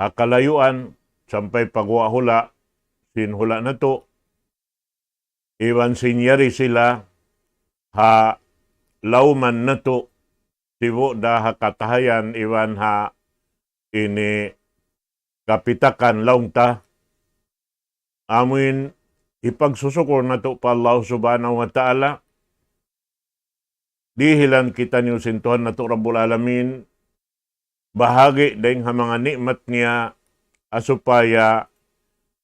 akalayuan sampai pagwahula sinhula na to. Iwan sinyari sila ha lauman na to. Sibo da ha katahayan iwan ha ini kapitakan laungta. Amin ipagsusukor na to pa Allah subhanahu wa ta'ala. Dihilan kita niyo sintuhan na to Rabbul Alamin. Bahagi dahil ha mga nikmat niya asupaya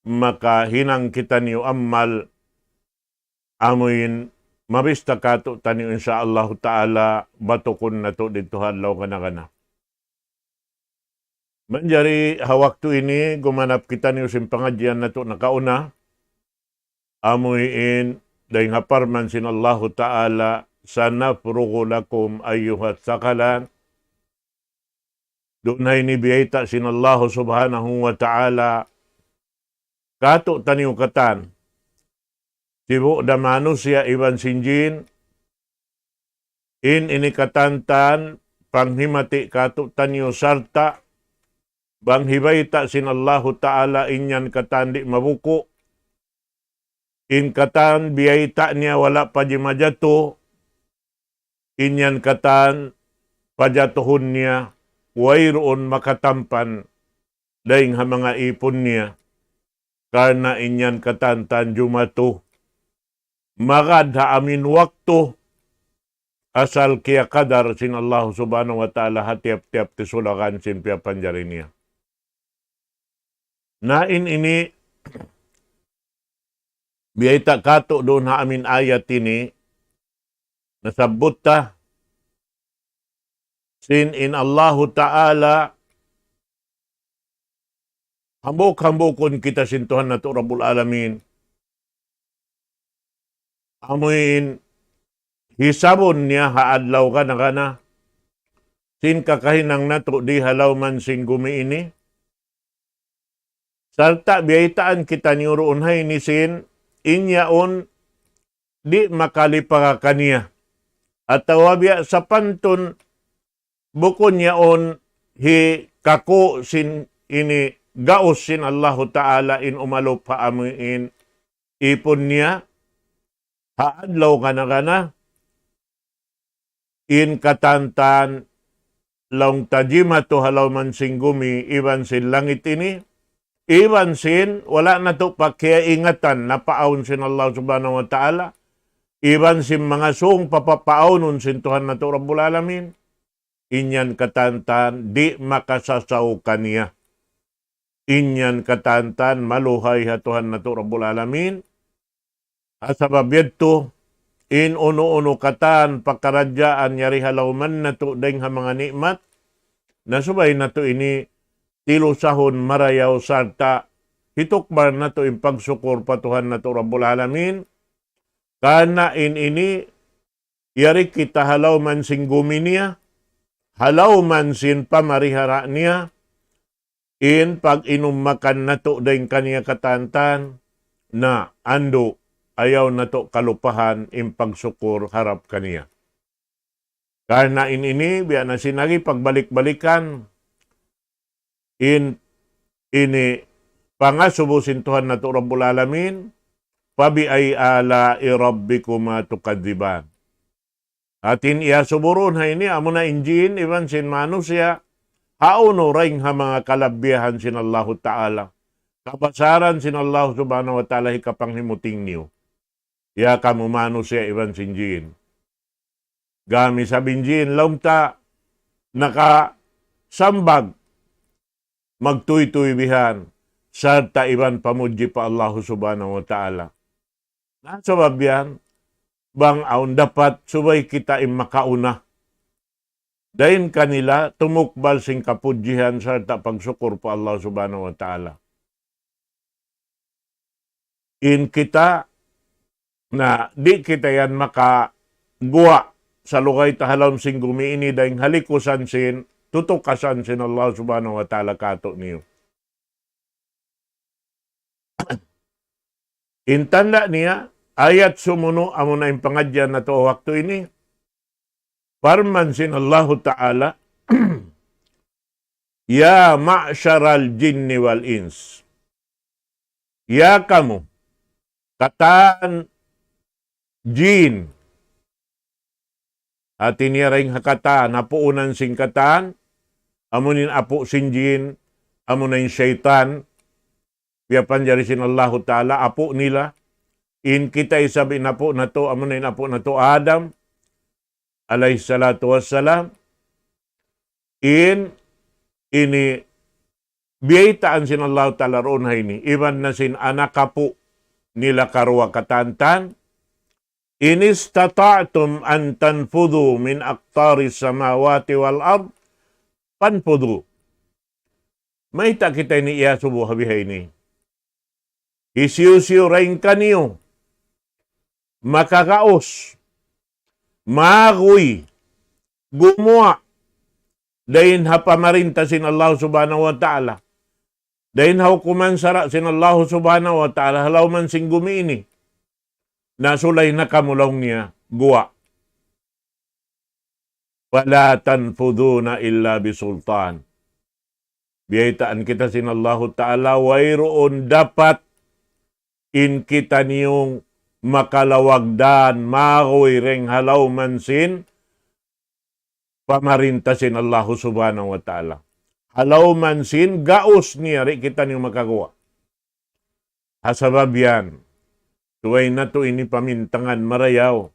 makahinang kita niyo amal. Amin mabista kato taniyo insyaallah ta'ala batukon na to dito hadlaw kana-kana. Manjari hawaktu ini gumanap kita niyo simpangadyan na to nakauna. Amuin dahil haparman sin Allah ta'ala sanafrugu lakum ayyuhat sakalan. Doon na inibiyayta sin Allah subhanahu wa ta'ala kato taniyo katan. Sibo da manusia iban sinjin in inikatantan panghimati kato taniyo sarta bang hibayta sin Allah ta'ala inyan katan di mabuko. In katan biyayta niya wala pajimajato. Inyan katan pajatuhon niya wayroon makatampan daing ha mga ipon niya. Karena inyan katan tan jumato. Magad ha amin wakto asal kaya kadar sin Allah subhanahu wa ta'ala hatiap-tiap tisulakan sin pia panjari niya. Nain ini biyayta kato doon ha amin ayat ini nasabot ta sin in Allahu ta'ala hambok-hambokon kita sintuhan na to Rabbul Alamin. Amuin hisabon niya haadlaw ka na kana. Sin kakahinang nato di halaw man sing gumi ini. Sarta biyaytaan kita niuroon hay ni sin inyaon di makalipaka kaniya. At tawabya sa pantun bukon yaon hi kako sin ini gaos sin Allah ta'ala in umalop ha amuin ipon niya. Haadlaw ka na kana. In katantan laung tajima to halaw man sing gumi iban sin langit ini. Iban sin wala na to pa kaya ingatan na paawon sin Allah subhanahu wa ta'ala. Iban sin mga sung papapaawon sin Tuhan na to Rabbul Alamin. Inyan katantan di makasasaw kaniya. Inyan katantan maluhay ha Tuhan na to Rabbul Alamin. Asabab yadto, in uno-uno katan pakaradyaan yari halawman na to dahil ha mga nikmat, nasubay na to ini tilusahon marayaw sarta, hitukbar na to in pagsukor patuhan na to Rabbul Alamin, kana in ini, yari kita halawman sing gumi niya, halawman sin pamarihara niya, in pag inumakan na to dahil kaniya katantan, na ando, ayaw na to kalupahan in pagsukur harap kaniya. Karena ini biya na sinagi pagbalik-balikan in ini pangasubusin Tuhan na to Rabbul Alamin pabi ay ala irabbikuma tukadziban. Atin iya suburun ha ini amo na injin iban sin manusia hauno ring ha mga kalabyahan sin Allah ta'ala. Kabasaran sin Allah subhanahu wa ta'ala hikapanghimuting niyo. Ya kamu manusia iban sinjin. Gami sa binjin, laumta, nakasambag, magtuy-tuy bihan, sarta iban pamuji pa Allah subhanahu wa ta'ala. Nasabab yan, bang aun dapat subay kita makauna. Dahin kanila, tumukbal sing kapujihan sarta pagsukur pa Allah subhanahu wa ta'ala. In kita, na di kita yan makaguwa sa lugay tahalom sing gumiini dahil halikusan sin, tutukasan sin Allah subhanahu wa ta'ala kato niyo. Intanda niya, ayat sumuno amo na yung pangadyan na to waktu ini, parman sin Allah ta'ala, Ya ma'syaral jinni wal ins. Ya kamu, kataan jin. At niya ring hakata, napuunan sing kataan, amunin apo sin jin, amunin syaitan, piyapan jari sin Allah Ta'ala, apo nila, in kita isabi na po na to, amunin apo na to Adam, alayhi salatu wassalam, ini biyaitaan sin Allah Ta'ala roon ini, iban na sin anak kapo nila karwa katantan, in istata'tum an tanfudu min aqtari samawati wal ard, panfudu. Maita kita ini iya subuh habihay ini. Isiyo-siyo rin kaniyo, makakaos, magoy, gumawa, dahin hapamarinta sin Allah subhanahu wa ta'ala. Dahin hukuman sara sin Allah subhanahu wa ta'ala, halaw man sing gumi ini. Nasulay na kamulong niya, guwa. Wala tanfuduna illa bisultan. Biyaitaan kita sin Allah Ta'ala, wayroon dapat in kita niyong makalawagdan, mahoy reng halaw mansin, pamarintasin Allah subhanahu wa ta'ala. Halaw mansin, gaos niya rin kita niyong makagawa. Hasabab yan, tuway na to ini pamintangan marayaw,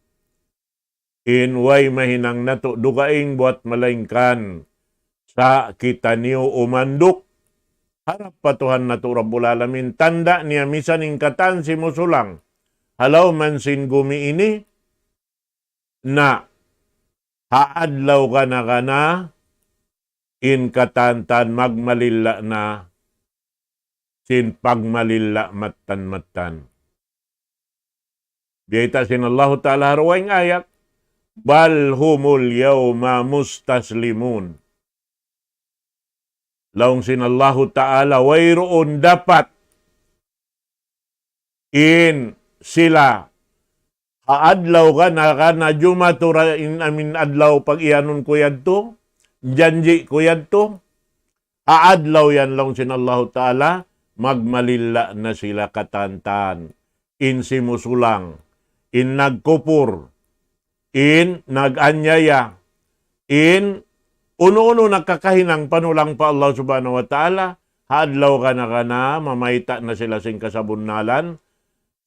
inway mahinang na to dugaing buat malaingkan, sa kita niyo umandok, harap patuhan na to Rabbul Alamin, tanda niya misaning katan si musulang, halaw mansin gumi ini, na haadlaw ka na, in katantan magmalilla na, sin pagmalilla matan-matan. Biyata sin Allah Ta'ala harwaing ayat, bal humul yawma mustaslimun. Laung sin Allah Ta'ala, wayroon dapat in sila haadlaw ka na jumatura in amin adlaw pag iyanon ko yan to, janji ko yan to, haadlaw yan laung sin Allah Ta'ala, magmalilla na sila katantan, in simusulang, in nagkupur, in naganyaya, in uno-uno nakakahinang panulang pa Allah subhanahu wa ta'ala, hadlaw ka na, mamayta na sila sing kasabunnalan,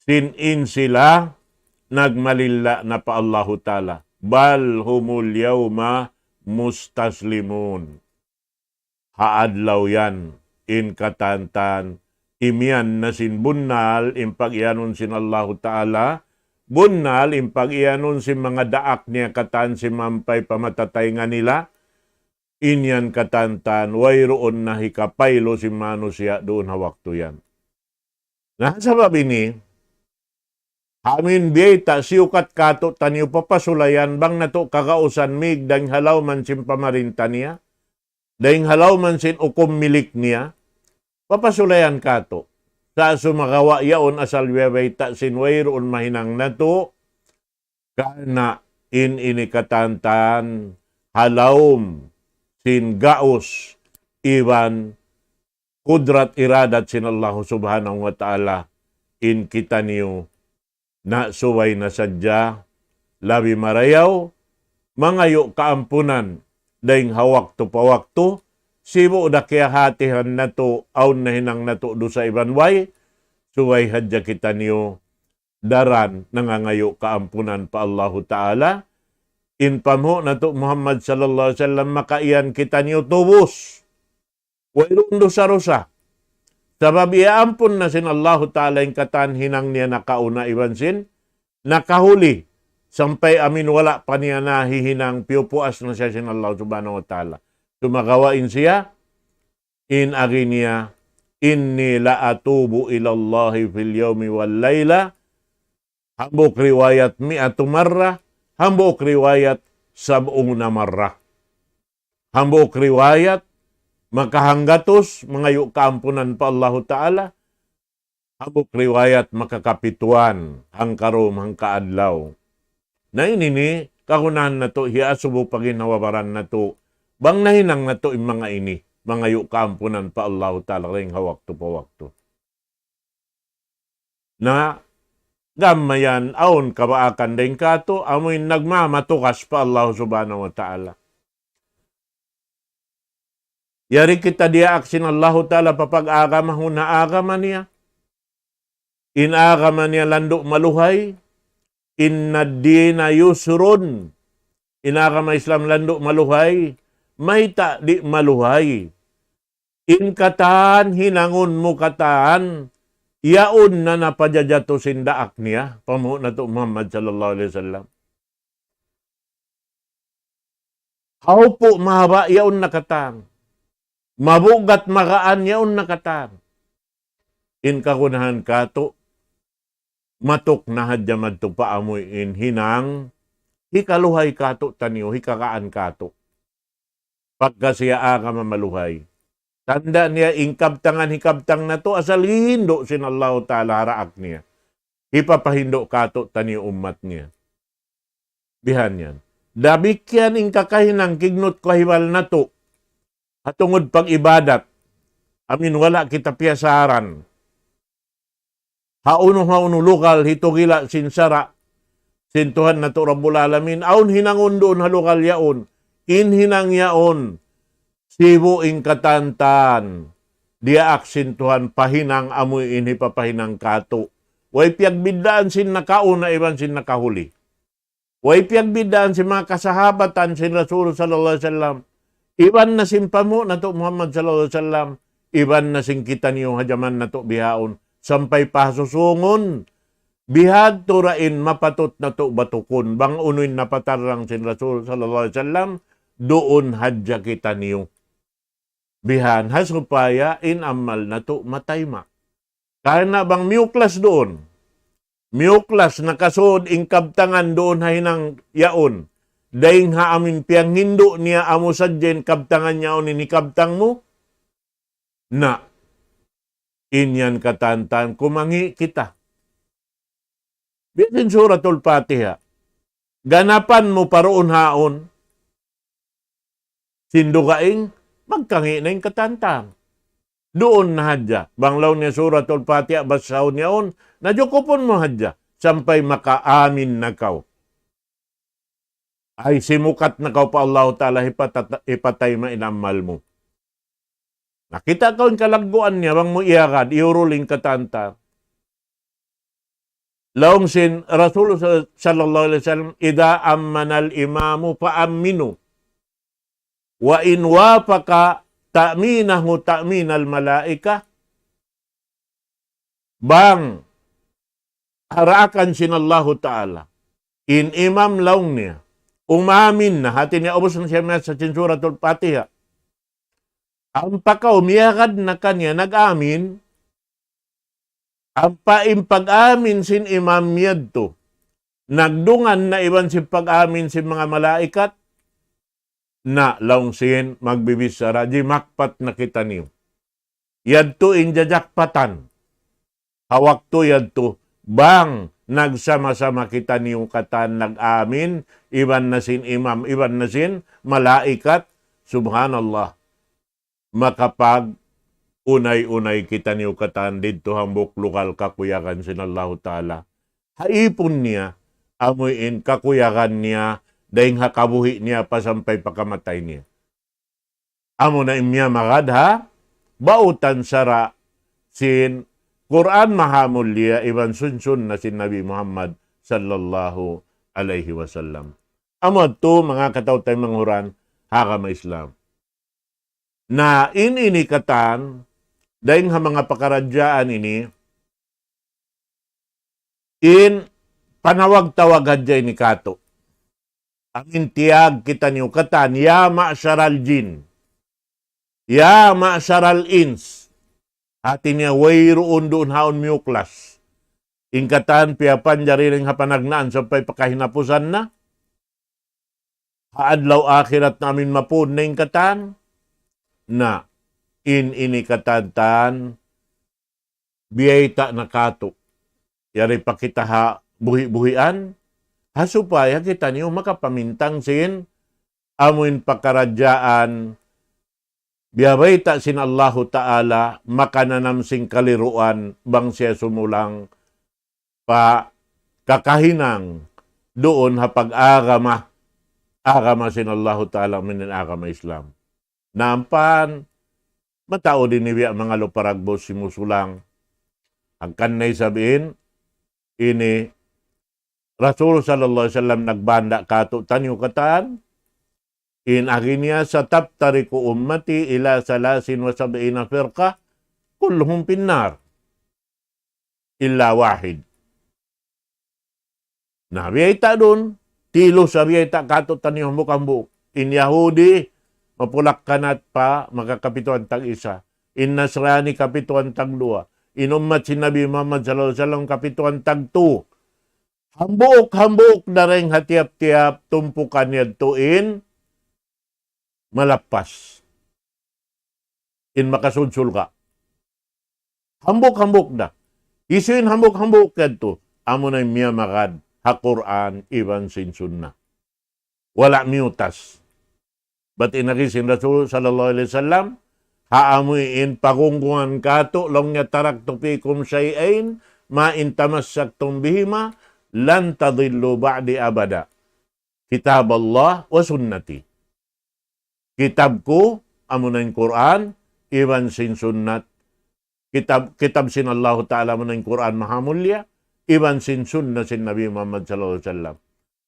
sin-in sila, nagmalilla na pa Allah ta'ala. Bal humul yawma mustaslimun. Haadlaw yan, in katantan, imian na sin bunnal, impag-ianon sin Allah ta'ala, bunnal, impag-ianon sin mga daak niya katan si mampay pamatatay nga nila, inyan katantan, wayroon na hikapaylo si manusia doon hawakto yan. Nasabab ini, amin biyeta siyukat kato taniyo papasulayan bang nato kakausan mig dahing halaw man sin pamarinta niya, dahing halaw man sin ukom milik niya, papasulayan kato. Sa sumakawa yaon asal biyeta sin wayroon mahinang nato, kana in ini katantan, halawm, sin gaos, iban, kudrat iradat sin Allah subhanahu wa ta'ala, in kita niyo, na suway na sadya, labi marayaw, mangayo kaampunan, dahing hawak to pawakto, sibo da kaya hatihan na to, aun na hinang na to do sa iban way, suway hadya kita niyo, daran, nangangayo kaampunan pa Allah ta'ala, in pamo na to Muhammad sallallahu alaihi wasallam makaiyan kita niyo tubos. Wayroon do sa rosa. Sabab iampun na sin Allah Ta'ala yung katan hinang niya nakauna ibansin, nakahuli, sampay amin wala pa niya nahihinang piupuas na siya sin Allah subhanahu wa ta'ala. Tumagawain siya, in agi niya, inni la atubu ilallahi fil yawmi wal layla, hambok riwayat mi'atu marra, hambok riwayat sab'ung na marra. Hambok riwayat, makahanggatos, mangayo kaampunan pa Allah Ta'ala. Hambok riwayat, makakapituan, hangkarom, hangkaadlaw. Na ini, kakunahan na to, hiasubo paginawabaran na to, bang nahinang na to yung mga ini, mangayo kaampunan pa Allah Ta'ala ring hawakto pa wakto. Na gamayan aon kabaakan din kato, amoy nagmamatukas pa Allah Subhanahu wa Ta'ala. Yari kita dia aksin Allah Ta'ala papag-agama huna agama niya. Inagama niya landok maluhay. Inna dina yusrun. Inagama Islam landok maluhay. Mahita di maluhay. In kataan, hinangon mo kataan, yaon na napajajato sindaak niya. Pamu na to Muhammad sallallahu alaihi wasallam. How po mahaba, yaon na kataan. Mabugat makaan, yaon na kataan. In kakunahan kato, matok na hadya madto paamoy in hinang, hikaluhay kato taniyo, hikakaan kato. Pagka siya aga mamaluhay. Tanda niya, ingkabtangan hikabtang na to, asal hindo sin Allah Ta'ala haraak niya. Ipapahindo kato taniyo umat niya. Bihan yan. Dabikyan ing kakahinang kignot kahiwal na to, hatungod pag ibadat, amin wala kita piyasaran. Hauno lokal hitugila sinsara, sintuhan na to Rabbul Alamin, aun hinangon doon halukal yaon, inhinang yaon, sibo ing katantan, dia aksintuhan pahinang amoy inhi papahinang kato. Way piagbidaan sin nakauna iban sin nakahuli. Way piagbidaan sin mga kasahabatan sin Rasul sallallahu alaihi wasallam. Iban na sin pamo na to Muhammad sallallahu alaihi wasallam. Iban na sin kita niyo hajaman na to bihaon. Sampay pasusungon. Bihad turain mapatot na to batukon. Bang unuin napatarang sin Rasul sallallahu alaihi wasallam. Doon hadya kita niyo. Bihan hasupaya in amal na to matayma. Karena bang miuklas doon. Miuklas nakasod ing kabtangan doon hainang yaon. Daing haamin piyang hindo niya amo sadyen kabtangan yaon ini kabtang mo. Na inyan katantan kumangi kita. Bitin suratul Fatiha. Ganapan mo paroon haon. Sindugaing magkangi na yung katantang. Doon na hadya. Banglaw niya suratul Fatiha basaw niyaon, nadyokopon mo hadya. Sampay makaamin na kaw. Ay simukat na kaw pa Allah Ta'ala ipatay mainamal mo. Nakita kaw yung kalagguan niya, bang mo iagad, iuruling katantang. Laong sin Rasul sallallahu alaihi wasallam, ida ammanal imamu fa'amminu. Wa in wafaka ta'minahu ta'minal malaika. Bang harakan sinallahu ta'ala. In imam laong niya. Umamin na. Hati niya ubos na siya sa suratul Fatiha. Ang pakaw miyagad na kanya nag-amin. Ang pag-amin sin imam miyadto. Nagdungan na iban si pag-amin sin mga malaikat. Na laong sin magbibisara di makpat na kita niyo. Yadto injajakpatan. Hawakto yadto bang nagsama-sama kita niyo katan nag-amin, iban na sin imam, iban na sin malaikat, subhanallah. Makapag unay-unay kita niyo katan dito hambok lokal kakuyakan sin Allah Ta'ala. Haipon niya, amuin kakuyakan niya, dahing hakabuhi niya pasampay pakamatay niya. Amo na imya magadha, bautan sara sin Quran mahamulya iban sunsun na sin Nabi Muhammad sallallahu alaihi wasallam. Amo to mga katawtay manghuran hakama Islam. Na inikatan dahing ha mga pakaradyaan ini in panawag-tawag hadjay ni kato. Ang intiyag kita niyo katan, ya ma'syaral jin, ya ma'syaral ins, hati niya wayroon doon haon miuklas. Ingkatan piyapan jari ring hapanagnaan sampay pakahinapusan na. Haadlaw akhirat namin mapun na ingkatan, na inikatan biyayta na kato. Yari pa kita ha buhi-buhian, hasupaya kita niyo makapamintang sin amuin pakaradyaan Biyabay ta sin Allahu Ta'ala makananam sing kaliruan bang siya sumulang pa kakahinang doon hapag agama sin Allahu Ta'ala minin agama Islam. Nampan, matao din niya mga luparagbos si musulang. Ang kanay sabihin, ini Rasul sallallahu alaihi wasallam nagbanda kato tanyo katan, in aginya sa taptariku ummati ila salasin wa sab'ina firqa kulluhum pinnar illa wahid. Nabiyayta doon, tilo sabiyayta kato tanyo hambuk-hambuk. In Yahudi, mapulak kanat pa, makakapituan tag isa. In Nasrani, kapituan tag dua. In ummat si Nabi Muhammad sallallahu alaihi wasallam, kapituan tag tu. Hambuk-hambuk na rin hatiap-tiap tumpukan yadtuin malapas. In makasunsul ka. Hambuk-hambuk na. Isuin hambuk-hambuk yadto. Amo na miya makad. Ha-Quran, iban sin sunnah. Wala miutas. Ba't inagisin Rasul sallallahu alaihi wasallam, haamuin pagunggungan kato, long niya tarakto fikum syai'ain, ma in tamassaktum bihima, lan tadillu ba'di abada. Kitab Allah wa sunnati. Kitab ko, amo na yung Quran, iban sin sunnat. Kitab sin Allah Ta'ala mo na yung Quran mahamulya, iban sin sunna sin Nabi Muhammad sallallahu alaihi wasallam.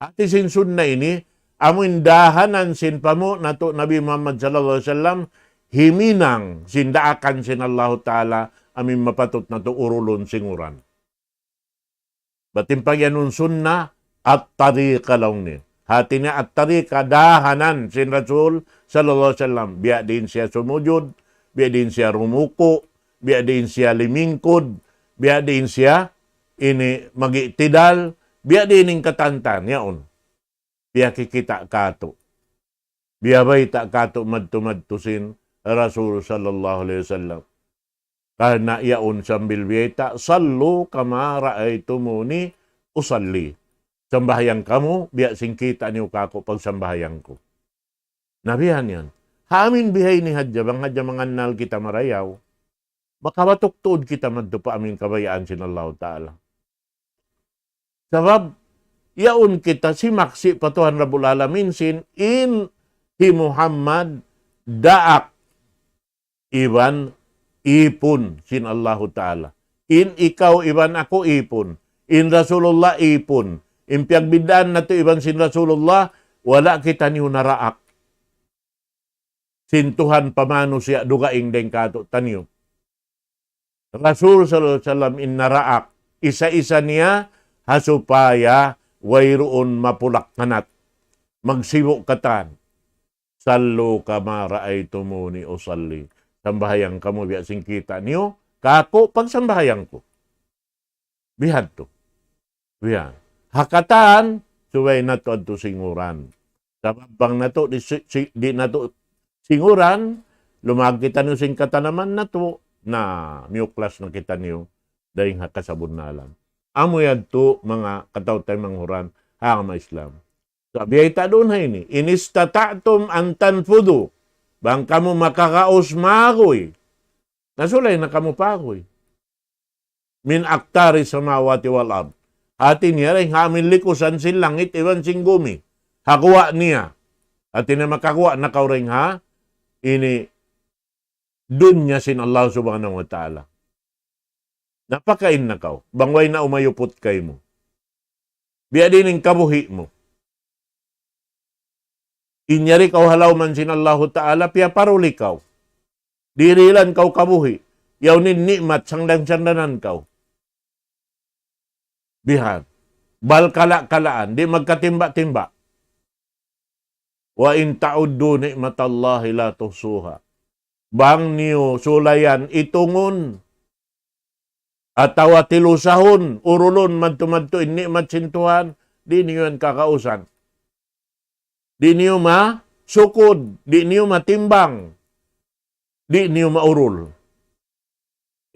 Ati sin sunna ini, amun dahanan sin pamo nato Nabi Muhammad sallallahu alaihi wasallam, himinang sindaakan sin Allah Ta'ala, amin mapatot na to urulon singuran. Batim pagyanun sunna, at tariqa lang ni. Hati niya at tariqa, dahanan sin Rasul sallallahu alaihi wasallam. Biya din siya sumujud, biya din siya rumuko, biya din siya limingkod, biya din siya ini magitidal, biya dining katantan, yaon. Biya kikita kato. Biya bay ta kato madtumadtusin Rasul sallallahu alaihi wasallam. Karena yaon sambil biyata, sallu kama ra'aytumuni usalli. Sambahayang kamu, biya singkita niyo kako pag sambahayang ko. Nabihan yan. Hamin bihay ni hadya, bang hadya manganal kita marayaw, makawatuktuod kita maddupa amin kabayaan sin Allah Ta'ala. Sabab, yaon kita si maksi patuhan Rabbul Alamin sin in hi Muhammad daak iban ipun sin Allahu Ta'ala. In ikaw iban ako ipun. In Rasulullah ipun. In piagbidaan na to iban sin Rasulullah, wala kita niyo naraak. Sin Tuhan pamano siya dugaing deng kato tanyo. Rasul sallallahu alaihi wasallam in naraak. Isa-isa niya hasupaya wayroon mapulak kanat. Magsibo katan. Sallu kama ra'aytumuni usalli. Sambahayang kamo biya singkita niyo. Kako pag sambahayang ko. Bihad to. Bihad. Hakatan, suway na to adto singuran. Sababang na to, di na to singuran, lumag kita niyo singkata naman na to, na miyuklas na kita niyo, dahil hakasabon na alam. Amo yan to, mga katawtay manghuran, hangama Islam. Sabi ay ta doon hay ni, inistata'tum an tanfudu, bang kamu makakaos magoy, nasulay na kamu pagoy. Min aktari samawati wal ard. Atin niya rin hamin likusan sin langit, iwan sing gumi. Hakuha niya. Atin na makakuha na kauring ha, ini dunya sin Allah subhanahu wa ta'ala. Napakain na kau. Bangway na umayupot kay mo. Biya din ang kabuhi mo. Inyari kau halaw man sin Allah ta'ala, piya paruli kau. Dirilan kau kabuhi. Yaw nin nikmat, sangdan-sandanan kau. Bihan. Balkala-kalaan. Di magkatimba-timba. Wa in ta'uddu ni'matallahi la tuhsuha. Bang niyo sulayan itungon. Atawa tilusahon. Urulon madto-madto in ni'mat sintuhan. Di niyo yan kakausan. Di niyo masukod. Di niyo matimbang. Di niyo maurul.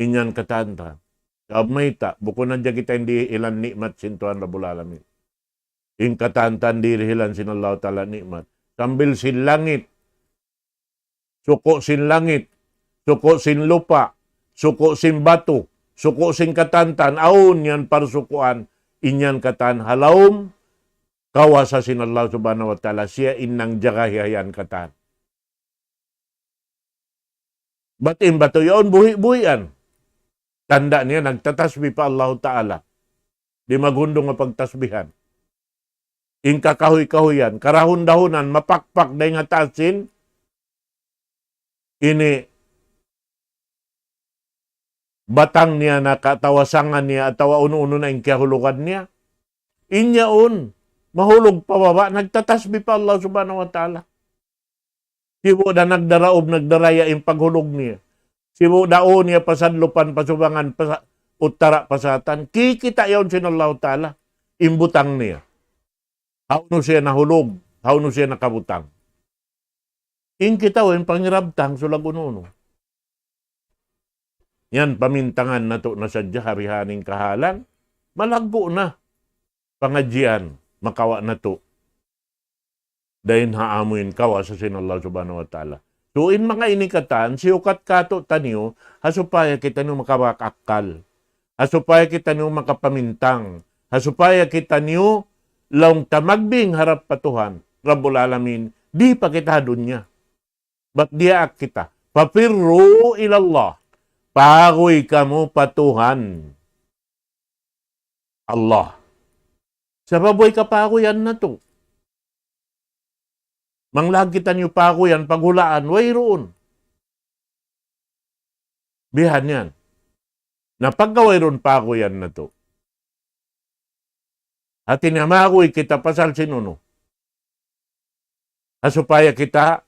Inyan katanta. Kabmayta, buko na dyan kita hindi ilan nikmat sintuhan Rabbul Alamin. In katantan dirihilan sin Allah Ta'ala nikmat. Sambil sin langit. suko sin langit, suko sin lupa, suko sin batu, suko sin katantan, aun yan parsukuan, inyan katan halawm, kawasa sin Allah subhanahu wa ta'ala, siya inang jagahihayan katan. Batin bato yun, buhi-buhian. Tanda niya, nagtatasbih pa Allah ta'ala. Di magundong nga pagtasbihan. Ingka kahoy-kahoyan, karahon-dahonan, mapakpak na nga tasin, ini batang niya na katawasangan niya at tawa uno-uno na yung kahulugan niya. Inyaon, mahulog pababa, nagtatasbih pa Allah subhanahu wa ta'ala. Sibo na nagdaraob, nagdaraya yung paghulog niya. Sibo daon niya pasadlupan, pasubangan, utara, pasatan. Kikita yun sin Allah ta'ala, imbutang niya. Hauno siya nahulog, hauno siya nakabutang. In kita wen pangirabtang sulag uno. Yan, pamintangan na to na sadya harihaning kahalan, malagbo na. Pangadjian, makawa na to. Dahin haamuin kawa sa sinallah subhanahu wa ta'ala. So in mga inikatan, siukat kato tanyo, hasupaya kita niyo makabakakal. Hasupaya kita niyo makapamintang. Hasupaya kita niyo laong tamagbing harap patuhan. Rabbul Alamin, di pa kita dunya. Ba't diak kita? Papirru ilallah. Pagoy kamu patuhan. Allah. Sa baboy ka pagoyan na to. Manglag kita niyo pagoyan, paghulaan, way roon. Bihan yan. Napagkaway roon pagoyan na to. At tinamagoy kita pasal sinuno. Asupaya kita,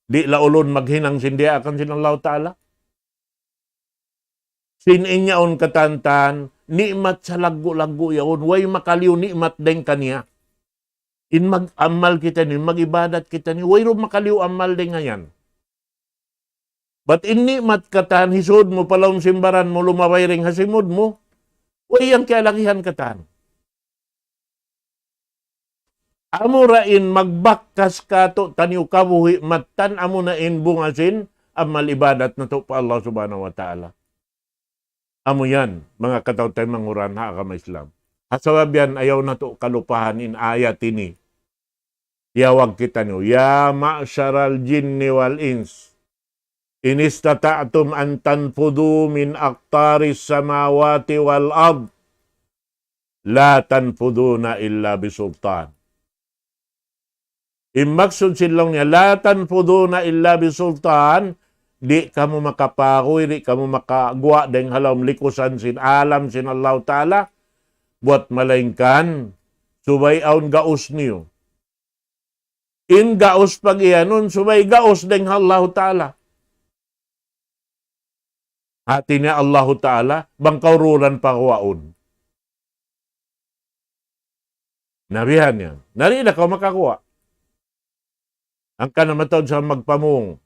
di laulon maghinang sindia akan sinallahu ta'ala. Sininyaon katantan, nikmat sa lagu-lagu yaon, way makaliw nikmat den kaniya. In mag-amal kita ni, mag-ibadat kita ni, way ro makaliw amal den ngayan. But in nikmat katan, hisod mo, palawang simbaran mo, lumaway ring hasimod mo, way ang kialakihan katan. Amo rain magbakkas kato taniw kabuhi matan amo na in bungasin amal ibadat na to pa Allah subhanahu wa ta'ala. Amo yan, mga katawtay manguran ha kama Islam. Hasawabyan ayaw na to kalupahan in ayat ini. Yawag kita niyo, ya ma'syaral jinni wal ins, in istata'tum an tanfudu min aqtaris samawati wal ard, la tanfuduna illa bisultan. Imaksud silang niya, la tanfuduna illa bisultan, di kamu makapakoy, di kamu makagwa deng halawm likusan sin alam sin Allah ta'ala, buat malaingkan, subay aun gaus niyo. In gaus pag iyanon, subay gaus deng Allah ta'ala. Hati niya Allah ta'ala, bangkaurulan pagwaon. Nabihan yan. Nari na ka makakuha. Ang kanamatod sa magpamung,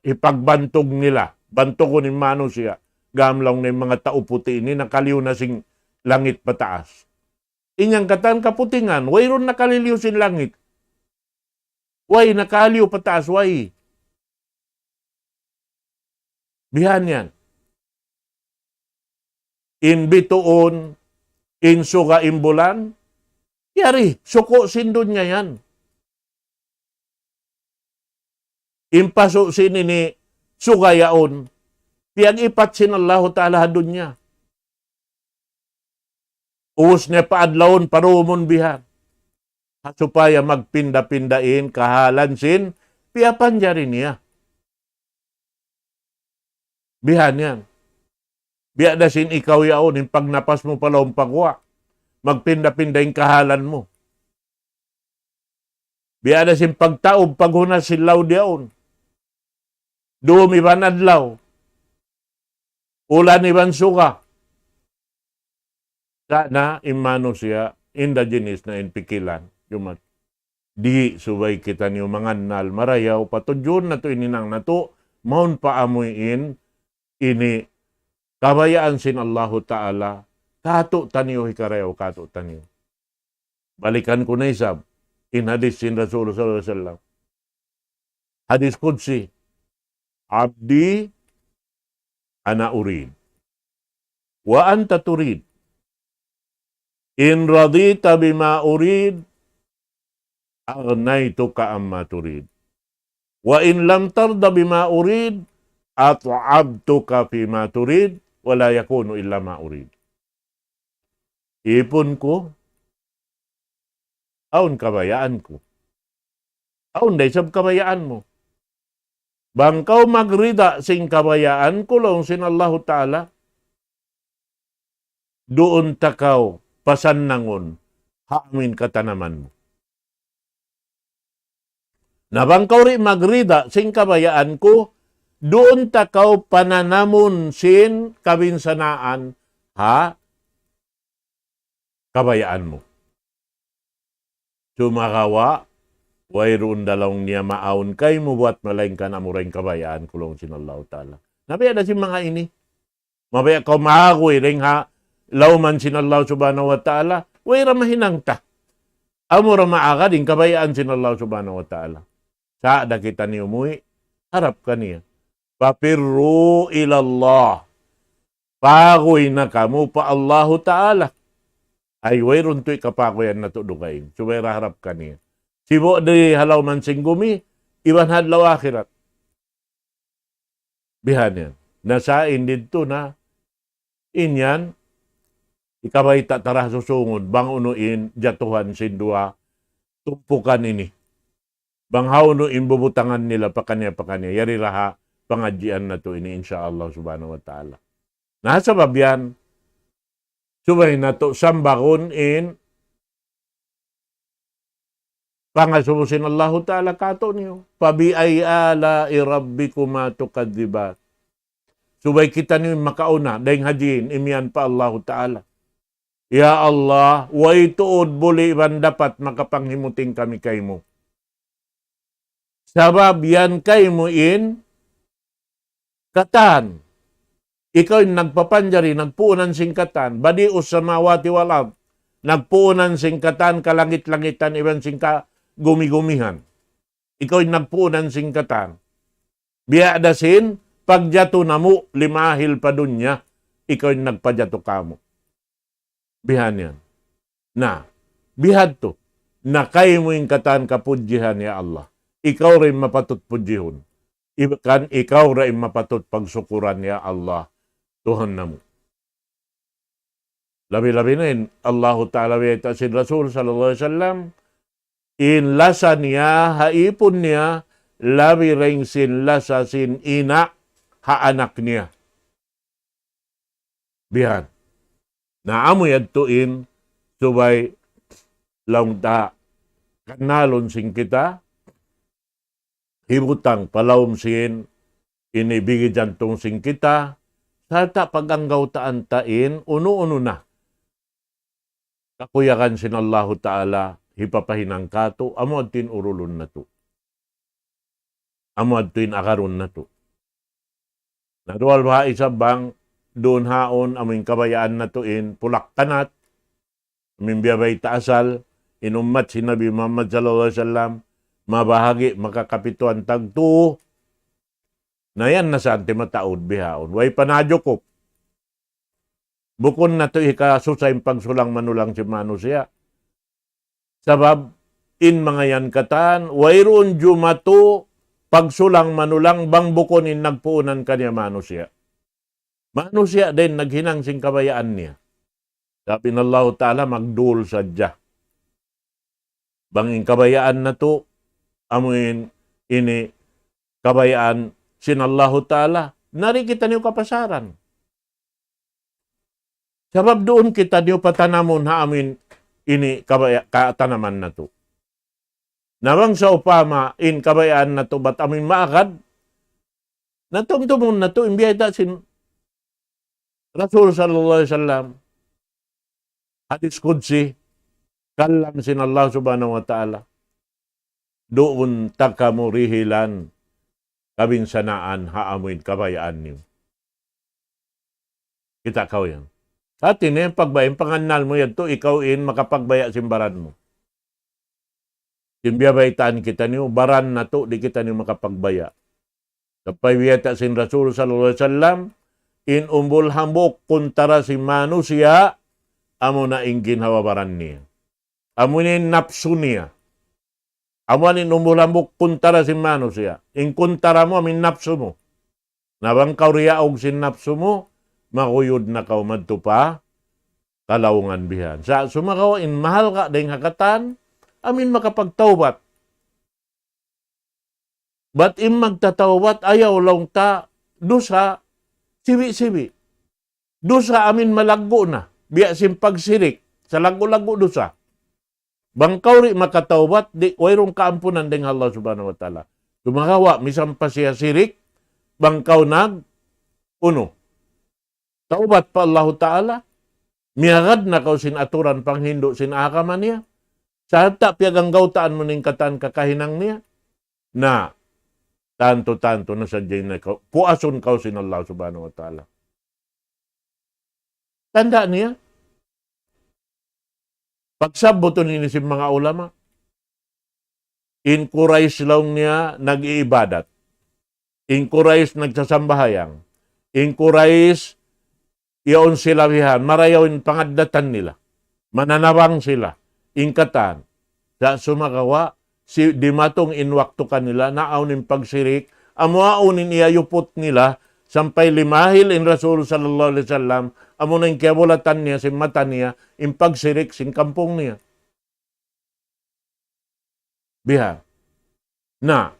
ipagbantog nila, bantogon ni mano siya, gamlang ng mga tao puti ini, nakaliw na sing langit pataas. Inyang katan kaputingan, way ron nakaliliw sin langit. Way nakaliw pataas, way. Bihan yan. In bituon, in suga imbulan, yari, suko sindon niya yan. Impaso sinini sugayaon, piyag ipat sin Allah ta'ala hadun niya. Uus niya paadlawon parumon bihan. At supaya magpinda-pindain kahalan sin, piyapan niya rin niya. Bihan yan. Biya sin ikaw yaon, pag napas mo palawang pagwa, magpinda-pindain kahalan mo. Biya sin pagtaob, paghunas silaw diyaon. Dumi ban adlaw. Ulan iban suka. Sana imano siya indigenous na inpikilan. Yumat. Di subay kita niyo mangannal marayaw patudyon na to ininang na to. Maun paamuin ini kabayaan sin Allahu Ta'ala. Kato taniyo hikarayaw kato taniyo. Balikan ko na isab. In hadis sin Rasulullah sallallahu alaihi wasallam. Hadis Qudsi. Abdi, ana urid. Wa anta turid. In radita bima urid, aghnaytuka amma turid. Wa in lam tarda bima urid, at'abtuka fima turid, wala yakunu illa ma urid. Ipon ko, aun kabayaan ko. Aun day sab kabayaan mo. Bangkaw magrida sing kabayaan ko lang sin Allah Ta'ala, doon takaw pasannangon haamin katanaman mo. Nabangkaw ri magrida sing kabayaan ko, doon takaw pananamon sin kabinsanaan ha kabayaan mo. Sumakawa, wayroon dalawang niya maaon kay mo buat malaing ka na murang kabayaan kulong sinallahu ta'ala. Nabaya na si mga ini. Mabaya ka maagoy ring ha, lauman sinallahu subhanahu wa ta'ala, wayra mahinang ta. Amura maaga din kabayaan sinallahu subhanahu wa ta'ala. Saada kita ni umuwi, harap ka niya. Papirru ilallah. Pagoy na kamo pa Allahu ta'ala. Ay wayron to'y kapakoyan na to dukain. Suwayra harap ka niya. Sibo di halaw man singgumi, iwan hadlaw akhirat. Bihan yan. Nasain dito na, inyan, ikabay tarah susungod, bang unuin, jatuhan sindua, tumpukan ini. Bang haunuin bubutangan nila pakanya, yari raha, pangadjian na to ini, insyaallah subhanahu wa ta'ala. Nasa babyan, subay na to, sambakon in, pangasubusin Allah Ta'ala kato niyo. Pabi ay ala irabbikuma tukadzibat. Subay kita niyo makauna, dahing hajin, imian pa Allah Ta'ala. Ya Allah, way tuod buli man dapat makapanghimuting kami kay mo. Sabab yan kay mo in katan. Ikaw yung nagpapanjari, nagpuunan singkatan, badius samawati walab, nagpuunan singkatan, kalangit-langitan, iban singka gumi-gumihan. Ikaw yung nagpuunan singkatan. Biya dasin, pagjato na mo, limahil pa dun niya, ikaw yung nagpajato ka mo. Bihan yan. Na, bihad to, na kayo mo yung katan kapudjihan ya Allah. Ikaw rin mapatut pudjihon. Ikan ikaw rin mapatut pagsukuran ya Allah. Tuhan na mo. Labi-labi na yun, Allah Ta'ala wiyata si Rasul sallallahu alaihi wasallam, in lasa niya, haipon niya, labi ring sin lasa sin ina, haanak niya. Bihan. Naamoy adtuin, subay laung ta, kanalon sing kita, hibutang palawom sin, inibigi jantong sing kita, sata paganggaw taan tain, uno-uno na. Kakuyakan sin Allah Ta'ala, hipapahinang kato, amo adtin urulon na to. Amo adtin akaron na to. Nadual ba isa bang doon haon aming kabayaan na to in pulak kanat, aming biyabay taasal, inumat si Nabi Muhammad sallallahu alaihi wasallam, mabahagi makakapituan tagto, na yan na saan timataod bihaon. Way panadyo ko. Bukon na to ikasusay pagsulang manulang si manusia. Sabab, in mga yan katan, wayroon jumato, pagsulang manulang, bang bukonin nagpuunan kanya manusia. Manusia din, naghinang sing kabayaan niya. Sabi ng Allah Ta'ala, magdul sadya. Banging kabayaan na to, amuin ini kabayaan sin Allah Ta'ala, nari kita niyo kapasaran. Sabab doon kita niyo patanamon ha amin ini katanaman na to. Nawang sa upama in kabayaan na to bat amin maakad, natungtumon na to, imbiyada sin Rasul sallallahu alaihi wasallam, hadis Qudsi, kalam sin Allah subhanahu wa ta'ala, doon takamurihilan, kabinsanaan haamoy kabayaan niyo. Kita kaw yan. Atin yung pagbayang panganal mo yan to, ikaw in makapagbaya simbaran mo. Simbiyabaytaan kita niyo, baran na to, di kita niyo makapagbaya. Tapay wiyata sin Rasul sallallahu alaihi wasallam, in umbul hambok kuntara si manusia, amo na ingin hawabaran niya. Amo ni napsu niya. Amo ni umbul hambok kuntara si manusia. In kuntara mo, amin napsu mo. Nabang kauriya og sin napsu mo, makuyod na kaw madtupa, kalawungan bihan. Sa sumakaw, in mahal ka dahil hakatan, amin makapagtawbat. But in magtatawbat, ayaw lang ta, dusa, sibi-sibi. Dusa amin malaggo na. Biya sim pagsirik, sa lago-lago dusa. Bangkawri makatawbat, di wayrong kaampunan ding Allah subhanahu wa ta'ala. Tumakawa, misang pa siya sirik, bangkaw nag, uno. Taubat pa Allah ta'ala, miyagad na kaw sin aturan panghindo sin akaman niya. Sa hata piyagang gautaan mo ning katan kakahinang niya, na tanto-tanto na sa dyan na kaw, puason kaw sin Allah subhanahu wa ta'ala. Tanda niya, pagsaboto ni si mga ulama, encourage lang niya nag-iibadat, encourage nagsasambahayang, encourage iyon sila bihan, marayawin pangadatan nila, mananabang sila, ingkatan, sa sumakawa, si dimatong inwakto kanila, naaunin pagsirik, amuaunin iyayupot nila, sampay limahil in Rasul sallallahu alaihi wasallam, amo na yung kiabulatan niya, si mata niya, in pagsirik, sin kampong niya. Biha. Na,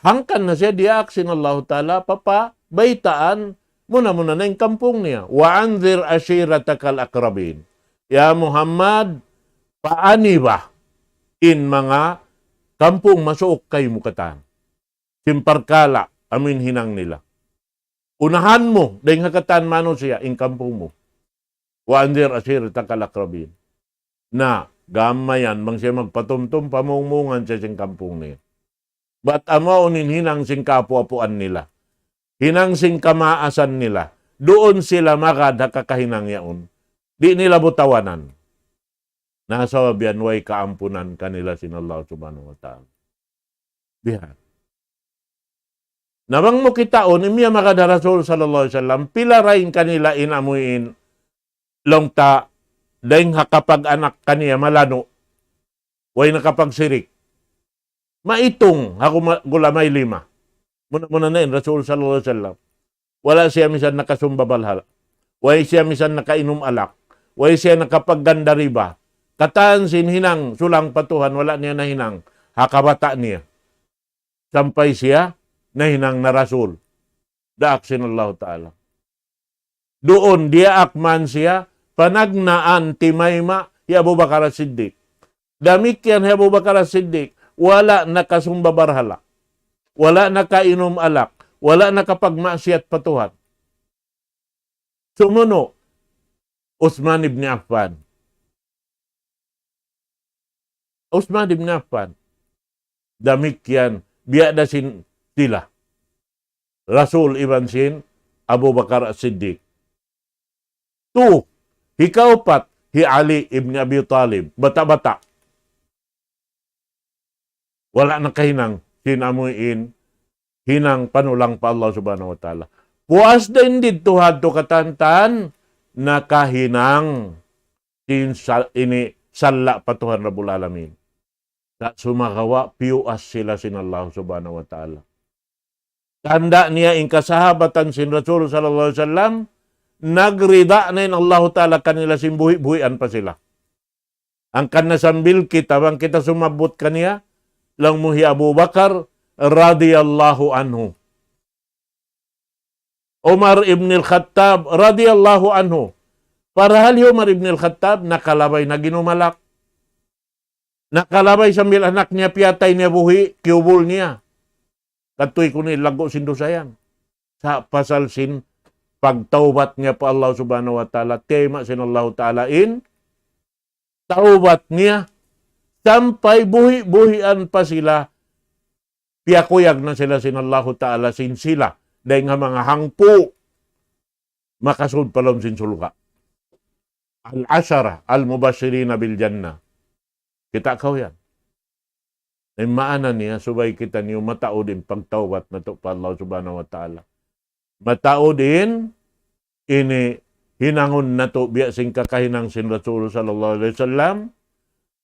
hangkan na siya diak sin Allah ta'ala, papa, baitaan, muna na yung kampong niya. Wa anzir ashiratakal akrabin. Ya Muhammad, paani ba in mga kampong masuok kay mukatan? Simparkala, amin hinang nila. Unahan mo, dahil hakatan mano siya, in kampong mo. Wa anzir ashiratakal akrabin. Na, gamayan, mang siya magpatumtum, pamungmungan siya sing kampong niya. Ba't amaw nin hinang sing kapu-apuan nila? Hinang sing kamaasan nila. Doon sila makada kakahinang yaon. Di nila butawanan. Nasa wabian way kaampunan kanila sin Allah subhanahu wa ta'ala. Bihan. Namang mo kitaon, imiya makada Rasul sallallahu alaihi wasallam, pilarain kanila inamuin longta, dahil kapag anak kaniya malano, way nakapagsirik. Maitong, ako gulamay 5. Muna na yun, Rasul sallallahu alaihi wasallam. Wala siya misan nakasumbabalhala. Way siya misan nakainom alak. Way siya nakapagganda riba. Kataan sin hinang, sulang patuhan, wala niya na hinang. Hakabata niya. Sampay siya, na hinang na Rasul. Daak sin Allah ta'ala. Doon, dia akman siya, panagnaan timayma, ya Abu Bakar As-Siddiq. Damikyan ya Abu Bakar As-Siddiq, wala nakasumbabarhala. Wala nakainom alak. Wala nakapagmasyat patuhan. Sumuno, Uthman ibn Affan. Uthman ibn Affan. Damikyan, biyada sin sila. Rasul ibn sin, Abu Bakar As-Siddiq. 2, hikaupat, hi Ali ibn Abi Talib. Bata-bata. Wala nakahinang sinamuin, hinang panulang pa Allah subhanahu wa ta'ala. Puas din dito hadto katantan, nakahinang ini sala patuhan Rabbul Alamin. Sa sumakawa, piuas sila sin Allah subhanahu wa ta'ala. Tanda niya in kasahabatan sin Rasul sallallahu alaihi wasallam, nagrida na in Allah ta'ala kanila sin buhi-buhian pa sila. Ang kanasambil kita, bang kita sumabot kaniya, lang muhi Abu Bakar radhiyallahu anhu. Umar ibn al-Khattab radhiyallahu anhu. Parahal Umar ibn al-Khattab nakalabay na ginumalak. Nakalabay sambil anak niya piyatay niya buhi, kiubol niya. Katoy ko ni lago sindusayan. Sa pasal sin pagtaubat niya pa Allah subhanahu wa ta'ala, tema sin Allah ta'ala in taubat niya. Sampay buhi-buhian pa sila, piyakuyag na sila sin Allah ta'ala sin sila, dahil nga mga hangpo, makasud palom sin sulka. Al-ashara, al-mubashirina bil jannah. Kita kau yan. Ay maana niya, subay kita niyo matao din pagtawbat na to pa Allah subhanahu wa ta'ala. Matao din, ini hinangon na to biya sing kakahinang sin Rasul sallallahu alaihi wasallam,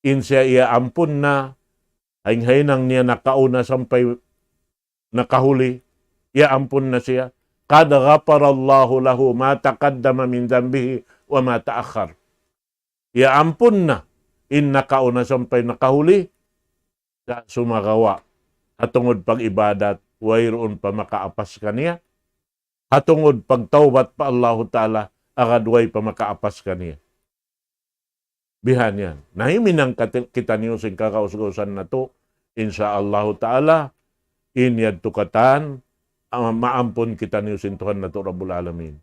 in siya iya ampun na, ay hinang niya nakauna sampay nakahuli, iya ampun na siya. Qad ghafarallahu lahu ma taqaddama min dhanbihi wa ma ta'akhkhar. Iya ampun na, in nakauna sampay nakahuli, sa sumagawa hatungod pag-ibadat wayroon pa makaapas kaniya hatungod pagtawbat pa Allah Ta'ala agad way pa makaapas kaniya bihan yan nahiminang kita niyo sing kakausgusan na to insyaallah Ta'ala inyad tukatan maampon kita niyo sin Tuhan na to Rabbul Alamin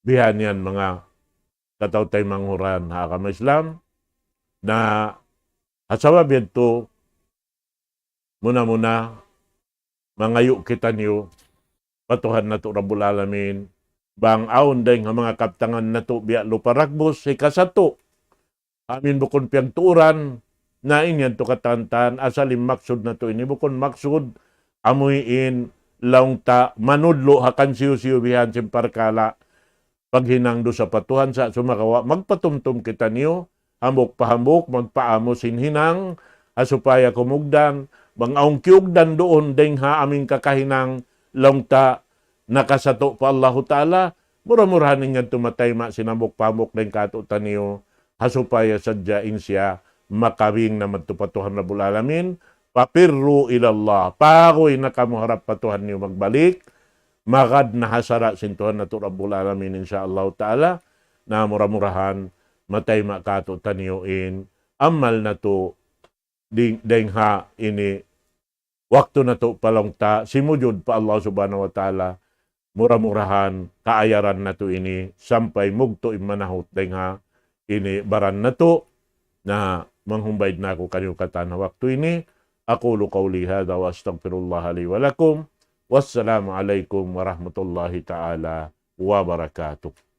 bihan yan mga katawtay manghuran hakam Islam na asawa bento muna mangayo kita niyo patuhan na to Rabbul Alamin bang aon day nga mga kaptangan na to biya luparagbos ikasato amin bukon piyang turan na inyan to katantan asalim maksud na to ini bukon maksud amuyin laong ta manudlo hakan siyo-siyo bihan simparkala paghinang do sa patuhan sa sumakawa magpatumtum kita niyo hambok-pahambok, magpaamo sinhinang, asupaya kumugdan, bang aong kiugdan doon, ding ha aming kakahinang longta nakasato pa Allah Ta'ala, mura-murahan niya tumatay ma sinambok-pahambok ding katutan niyo, hasupaya sadyain siya, makawing na magtupatuhan Rabbul Alamin, papirru ilallah, pakoy na kamuharap patuhan niyo magbalik, magad na hasara sintuhan na to Rabbul Alamin, insyaallah Ta'ala, na mura-murahan, matay makato taniyuin amal na to ding ha ini waktu na to palongta simujud pa Allah subhanahu wa ta'ala mura-murahan kaayaran na to ini sampay mugto imanahot ding ha ini baran na to na manghumbayd na ako kanyo katan waktu ini aqulu qawli hadha wa astaghfirullah li wa lakum wassalamu alaikum warahmatullahi ta'ala wabarakatuh.